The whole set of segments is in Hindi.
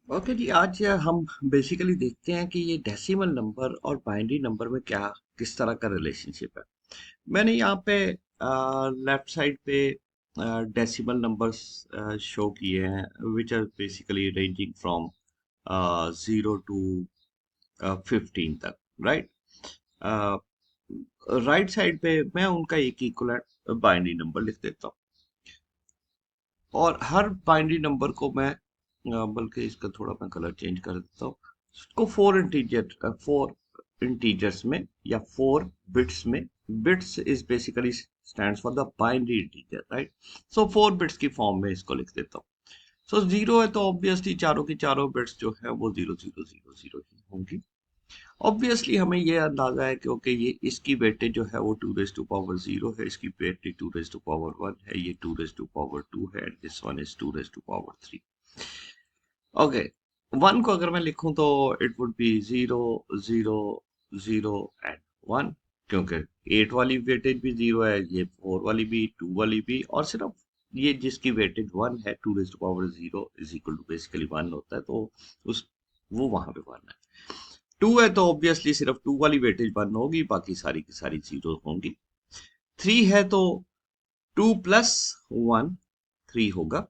ओके जी, आज हम बेसिकली देखते हैं कि ये डेसिमल नंबर और बाइनरी नंबर में क्या किस तरह का रिलेशनशिप है। मैंने यहाँ पे लेफ्ट साइड पे डेसिमल नंबर्स शो किए हैं which are basically ranging from 0 to 15 तक, राइट। राइट साइड पे मैं उनका एक इक्वलेंट बाइनरी नंबर लिख देता हूँ और हर बाइनरी नंबर को मैं बल्कि इसका थोड़ा मैं कलर चेंज कर देता हूँ। इसको फोर इंटीजर्स में या 4 बिट्स में। Bits is basically stands for the binary integer, right. So 4 bits की फॉर्म में इसको लिख देता हूँ। सो जीरो है तो ऑब्वियसली चारों की चारों बिट्स जो है वो 0 0 0 0 ही होंगी। ऑब्वियसली हमें ये अंदाजा है कि ओके ये इसकी वेटेज जो है वो 2 रेज टू पावर 0 है, इसकी वेटेज 2 रेज टू पावर 1 है, ये 2 रेज टू पावर 2 है and this one is 2 raise to power 3। Okay, 1 को अगर मैं लिखूं तो इट वुड बी 0 0 0 एंड 1, क्योंकि 8 वाली वेटेज भी 0 है, ये 4 वाली भी, 2 वाली भी, और सिर्फ ये जिसकी वेटेज 1 है 2 raise to power 0 is equal to basically 1 होता है, तो उस वो वहां पे 1 है। 2 है तो ऑब्वियसली सिर्फ 2 वाली वेटेज 1 होगी, बाकी सारी की सारी 0 होंगी। 3 है तो 2 + 1 3 होगा।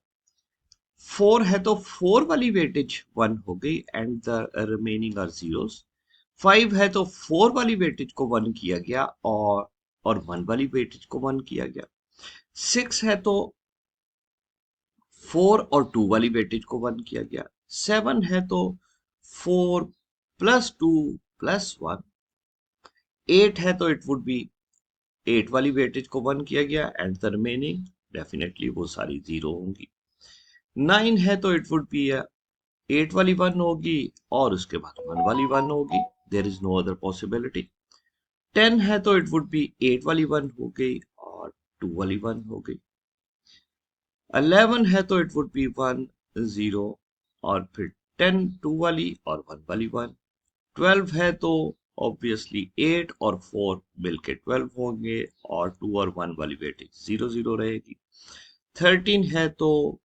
4 है तो 4 वाली वेटेज 1 हो गई and the remaining are zeros. 5 है तो 4 वाली वेटेज को 1 किया गया और 1 वाली वेटेज को 1 किया गया। 6 है तो 4 और 2 वाली वेटेज को 1 किया गया। 7 है तो 4 + 2 + 1। 8 है तो इट वुड बी 8 वाली वेटेज को 1 किया गया एंड द रिमेनिंग डेफिनेटली वो सारी 0 होंगी। 9 है तो इट वुड बी 8 वाली 1 होगी और उसके बाद 1 वाली 1 होगी। There is no other possibility. 10 है तो इट वुड बी 8 वाली 1 हो गई और 2 वाली 1 हो गई। 11 है तो इट वुड बी 1 0 और फिर 10 2 वाली और 1 वाली 1। 12 है तो ऑब्वियसली 8 और 4 मिलके 12 होंगे और 2 और 1 वाली वेटेज 0 0 रहेगी। 13 है तो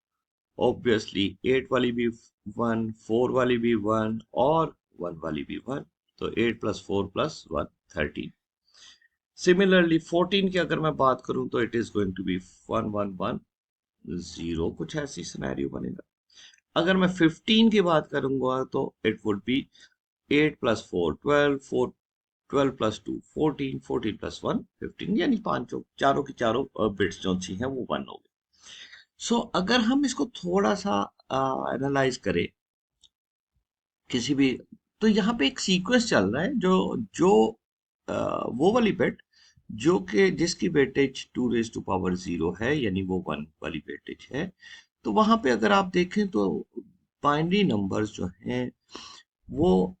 ऑब्वियसली 8 वाली भी 1, 4 वाली भी 1 और 1 वाली भी 1, तो 8 + 4 + 1 13। सिमिलरली 14 की अगर मैं बात करूं तो it is going to be 1 1 1 0, कुछ ऐसी सिनेरियो बनेगा। अगर मैं 15 की बात करूंगा तो इट वुड बी 8 + 4 12, 4 12 + 2 14, 14 + 1 15, यानी पांचों चारों की चारों बिट्स जो सी हैं वो 1 हो गई। सो अगर हम इसको थोड़ा सा एनालाइज करें किसी भी, तो यहाँ पे एक सीक्वेंस चल रहा है जो जो वो वाली बिट जो कि जिसकी वेटेज 2 रेज टू पावर 0 है, यानी वो 1 वाली वेटेज है, तो वहां पे अगर आप देखें तो बाइनरी नंबर्स जो हैं वो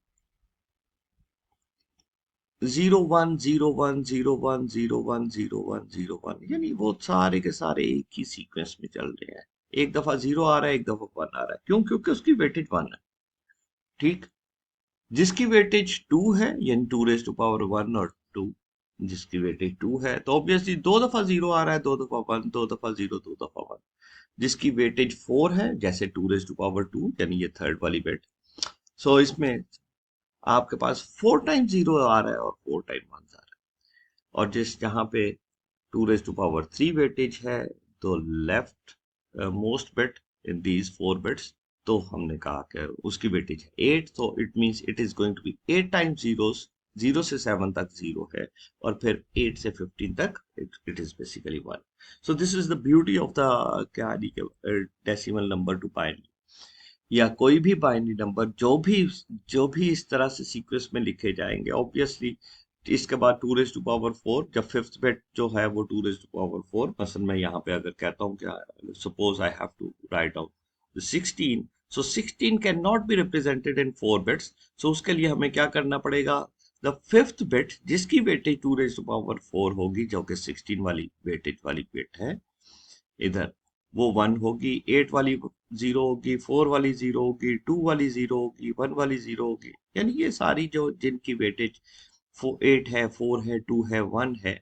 0 1 0 1 0 1 0 1 0 1, यानी वो सारे के सारे एक ही सीक्वेंस में चल रहे हैं। एक दफा 0 आ रहा है, एक दफा 1 आ रहा है, क्यों? क्योंकि उसकी वेटेज 1 है, ठीक। जिसकी वेटेज 2 है यानी 2 रेज टू पावर 1 और 2, जिसकी वेटेज 2 है तो ऑब्वियसली दो दफा 0 आ रहा है, दो दफा 1, दो दफा 0, दो दफा 1। जिसकी वेटेज 4 है जैसे 2 रेज टू पावर 2 यानी ये थर्ड वाली वेट, सो इसमें आपके पास 4 टाइम 0 आ रहा है और 4 टाइम 1 आ रहा है। और जिस जहां पे 2 रेज टू पावर 3 वेटेज है, तो left most bit in these 4 bits, तो हमने कहा कि उसकी वेटेज है 8, तो it means it is going to be 8 time 0। 0 से 7 तक 0 है और फिर 8 से 15 तक it is basically 1। So this is the beauty of the क्या डेसिमल नंबर टू बाइनरी, या कोई भी बाइनरी नंबर जो भी इस तरह से सीक्वेंस में लिखे जाएंगे, ऑब्वियसली इसके बाद 2 रेज टू पावर 4, जब फिफ्थ बिट जो है वो 2 रेज टू पावर 4, मसलन मैं यहाँ पे अगर कहता हूँ कि suppose I have to write out 16, so 16 can not be represented in 4 bits. So उसके लिए हमें क्या करना पड़ेगा, द फिफ्थ बिट जिसकी वेटेज 2 रेज टू पावर 4 होगी, जो कि 16 वाली वेटेज वाली बिट है इधर, वो 1 होगी। 8 वाली 0 होगी, 4 वाली 0 होगी, 2 वाली 0 होगी, 1 वाली 0 होगी, यानी ये सारी जो जिनकी वेटेज 8 है, 4 है, 2 है, 1 है,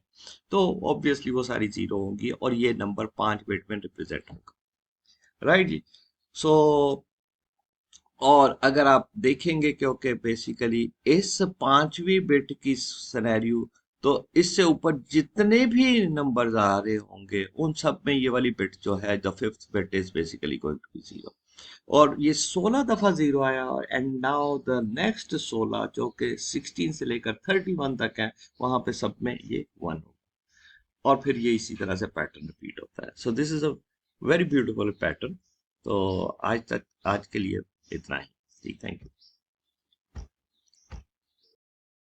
तो ऑब्वियसली वो सारी 0 होंगी और ये नंबर 5 बिट में रिप्रेजेंट होगा, राइट जी। सो और अगर आप देखेंगे क्योंकि बेसिकली इस पांचवी बिट की सिनेरियो, तो इससे ऊपर जितने भी नंबर्स आ रहे होंगे उन सब में ये वाली बिट जो है, the fifth bit is basically going to be zero. और ये 16 दफा जीरो आया, एंड नाउ द नेक्स्ट 16 जो कि 16 से लेकर 31 तक है, वहां पे सब में ये वन हो, और फिर ये इसी तरह से पैटर्न रिपीट होता है। So this is a very beautiful pattern. तो आज के लिए इतना ही। Thank you.